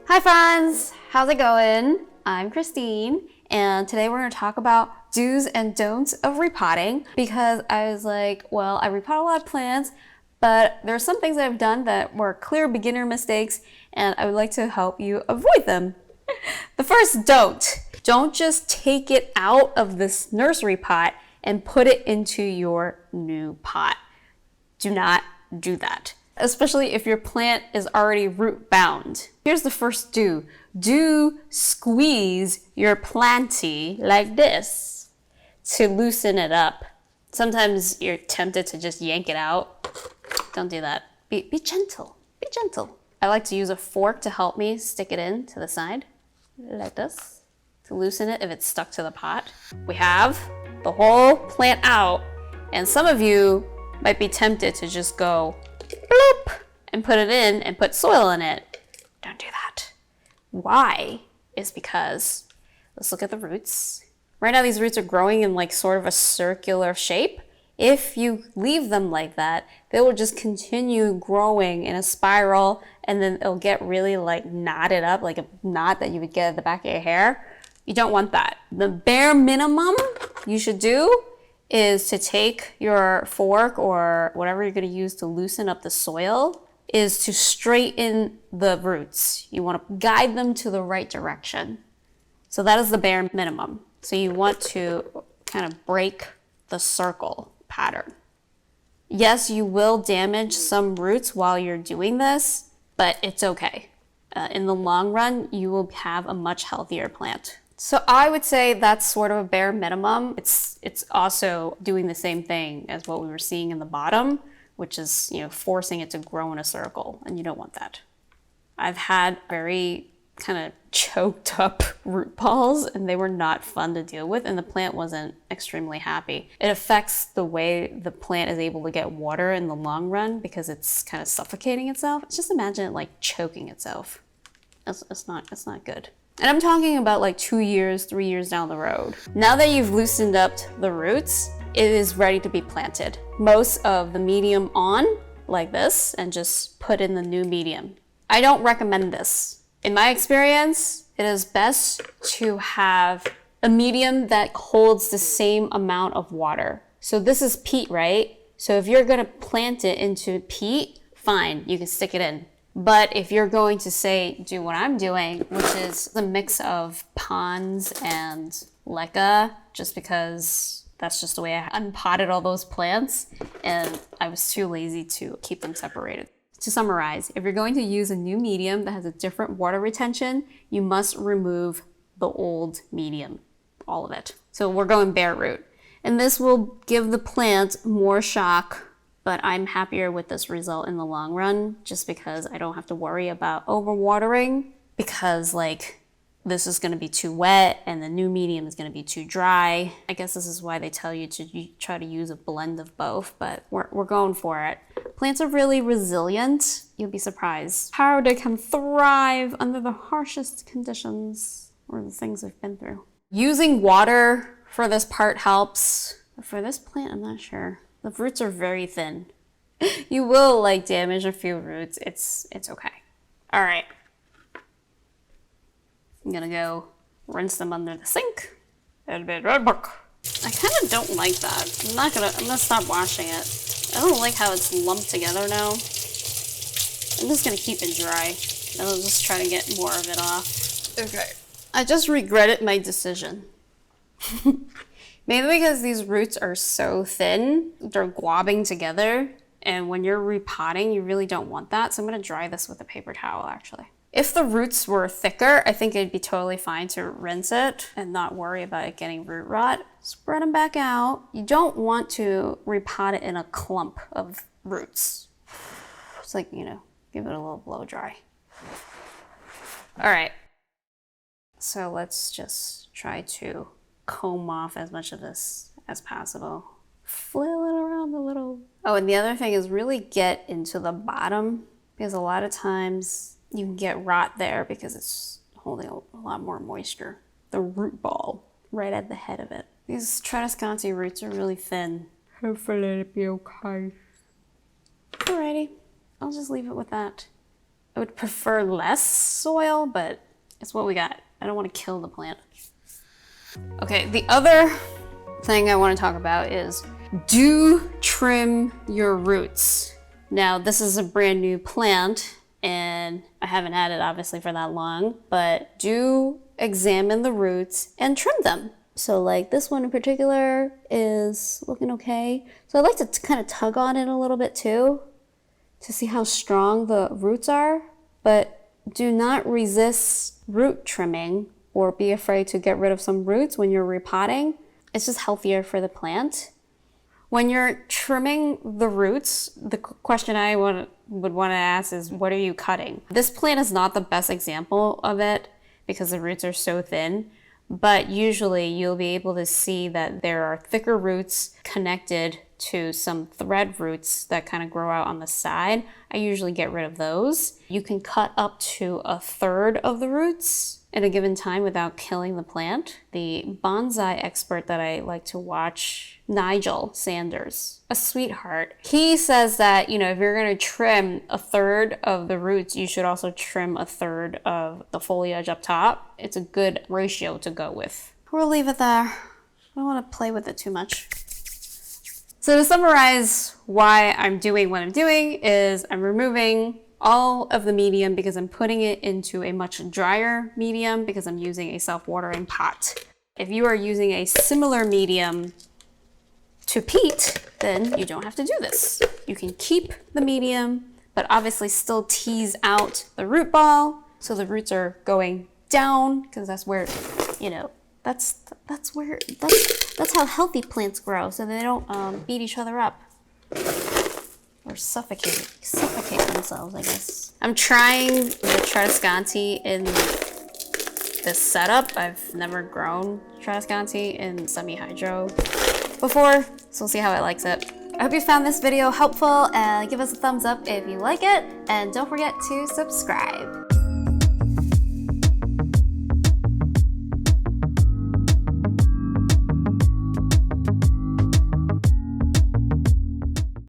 Hi friends, how's it going? I'm Christine, and today we're going to talk about do's and don'ts of repotting, because I was like, well, I repot a lot of plants, but there are some things that I've done that were clear beginner mistakes, and I would like to help you avoid them. The first don't just take it out of this nursery pot and put it into your new pot. Do not do that, especially if your plant is already root bound. Here's the first do. Do squeeze your planty like this to loosen it up. Sometimes you're tempted to just yank it out. Don't do that. Be gentle, be gentle. I like to use a fork to help me stick it in to the side, like this, to loosen it if it's stuck to the pot. We have the whole plant out, and some of you might be tempted to just go bloop and put it in and put soil in it. Don't do that. Why? Is because, let's look at the roots. Right now these roots are growing in like sort of a circular shape. If you leave them like that, they will just continue growing in a spiral, and then it'll get really like knotted up, like a knot that you would get at the back of your hair. You don't want that. The bare minimum you should do is to take your fork or whatever you're going to use to loosen up the soil, is to straighten the roots. You want to guide them to the right direction. So that is the bare minimum. So you want to kind of break the circle pattern. Yes, you will damage some roots while you're doing this, but it's okay. In the long run, you will have a much healthier plant. So I would say that's sort of a bare minimum. It's also doing the same thing as what we were seeing in the bottom, which is, you know, forcing it to grow in a circle, and you don't want that. I've had very kind of choked up root balls, and they were not fun to deal with, and the plant wasn't extremely happy. It affects the way the plant is able to get water in the long run because it's kind of suffocating itself. Just imagine it like choking itself. It's not good. And I'm talking about like 2 years, 3 years down the road. Now that you've loosened up the roots, it is ready to be planted. Most of the medium on, like this, and just put in the new medium. I don't recommend this. In my experience, it is best to have a medium that holds the same amount of water. So this is peat, right? So if you're gonna plant it into peat, fine, you can stick it in. But if you're going to say, do what I'm doing, which is a mix of ponds and leca, just because that's just the way I unpotted all those plants, and I was too lazy to keep them separated. To summarize, if you're going to use a new medium that has a different water retention, you must remove the old medium, all of it. So we're going bare root. And this will give the plant more shock, but I'm happier with this result in the long run, just because I don't have to worry about overwatering, because like this is gonna be too wet and the new medium is gonna be too dry. I guess this is why they tell you to try to use a blend of both, but we're going for it. Plants are really resilient. You'll be surprised how they can thrive under the harshest conditions or the things we've been through. Using water for this part helps. For this plant, I'm not sure. The roots are very thin. You will like damage a few roots. It's okay. All right. I'm gonna go rinse them under the sink. I kind of don't like that. I'm gonna stop washing it. I don't like how it's lumped together now. I'm just gonna keep it dry, and I'll just try to get more of it off. Okay. I just regretted my decision. Mainly because these roots are so thin, they're globbing together, and when you're repotting, you really don't want that. So I'm gonna dry this with a paper towel, actually. If the roots were thicker, I think it'd be totally fine to rinse it and not worry about it getting root rot. Spread them back out. You don't want to repot it in a clump of roots. It's like, you know, give it a little blow dry. All right, so let's just try to comb off as much of this as possible. Flail it around a little. Oh, and the other thing is really get into the bottom, because a lot of times you can get rot there because it's holding a lot more moisture. The root ball right at the head of it. These Tradescanti roots are really thin. Hopefully it'll be okay. Alrighty, I'll just leave it with that. I would prefer less soil, but it's what we got. I don't want to kill the plant. Okay, the other thing I want to talk about is do trim your roots. Now, this is a brand new plant and I haven't had it obviously for that long, but do examine the roots and trim them. So like this one in particular is looking okay. So I like to kind of tug on it a little bit too to see how strong the roots are, but do not resist root trimming or be afraid to get rid of some roots when you're repotting. It's just healthier for the plant. When you're trimming the roots, the question I would want to ask is, what are you cutting? This plant is not the best example of it because the roots are so thin, but usually you'll be able to see that there are thicker roots connected to some thread roots that kind of grow out on the side. I usually get rid of those. You can cut up to 1/3 of the roots at a given time without killing the plant. The bonsai expert that I like to watch, Nigel Sanders, a sweetheart, he says that, you know, if you're gonna trim 1/3 of the roots, you should also trim 1/3 of the foliage up top. It's a good ratio to go with. We'll leave it there. I don't wanna play with it too much. So to summarize why I'm doing what I'm doing is I'm removing all of the medium because I'm putting it into a much drier medium because I'm using a self-watering pot. If you are using a similar medium to peat, then you don't have to do this. You can keep the medium, but obviously still tease out the root ball so the roots are going down because that's where, you know, that's how healthy plants grow, so they don't beat each other up or suffocate themselves, I guess. I'm trying the Tradescanti in this setup. I've never grown Tradescanti in semi-hydro before, so we'll see how it likes it. I hope you found this video helpful and give us a thumbs up if you like it, and don't forget to subscribe.